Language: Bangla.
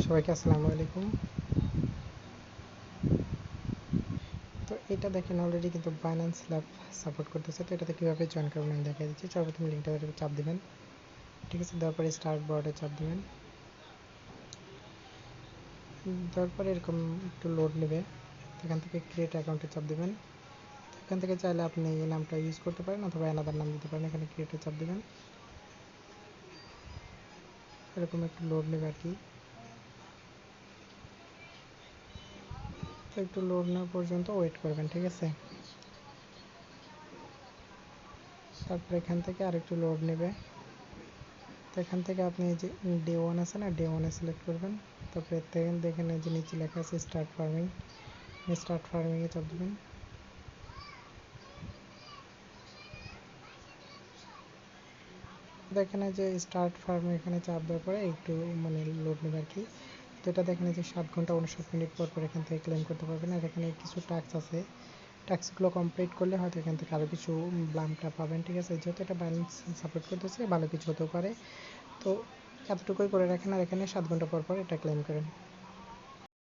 সবাইকে আসসালামু আলাইকুম। তো এটা দেখেন অলরেডি কিন্তু বাইন্যান্স ল্যাব সাপোর্ট করতেছে। তো এটাতে কীভাবে জয়েন করবেন আমি দেখাই দিচ্ছি। সর্বপ্রথম লিঙ্কটাতে চাপ দেবেন, ঠিক আছে। দেওয়ার পরে স্টার্ট বোর্ডে চাপ দেবেন, দেওয়ার পরে এরকম একটু লোড নেবে। এখান থেকে ক্রিয়েট অ্যাকাউন্টে চাপ দেবেন। এখান থেকে চাইলে আপনি এই নামটা ইউজ করতে পারেন অথবা অ্যানাদার নাম দিতে পারেন। এখানে ক্রিয়েটে চাপ দেবেন, এরকম একটু লোড নেবে আর কি। তো একটু লোড নেওয়া পর্যন্ত ওয়েট করবেন, ঠিক আছে। তারপর এখান থেকে আরেকটু লোড নেবে। তো এখান থেকে আপনি এই যে ডে ওয়ান আছে না, ডে ওয়ানে সিলেক্ট করবেন। তারপরে দেখেন যে নিচে লেখা আছে স্টার্ট ফার্মিং, স্টার্ট ফার্মিংয়ে চাপ দেবেন। দেখেন যে স্টার্ট ফার্মিং এখানে চাপ দেওয়ার পরে একটু মানে লোড নেবে আর কি। তো এটা দেখেন যে 7 ঘন্টা 59 মিনিট পর পর এখান থেকে ক্লেম করতে পারবেন। আর এখানে কিছু টাস্ক আছে, টাস্কগুলো কমপ্লিট করলে হয়তো এখান থেকে আরও কিছু ব্লামটা পাবেন, ঠিক আছে। যেহেতু এটা ব্যালেন্স সাপোর্ট করতেছে, ভালো কিছু হতেও পারে। তো এতটুকুই করে রাখেন আর এখানে 7 ঘন্টা পর পর এটা ক্লেম করেন।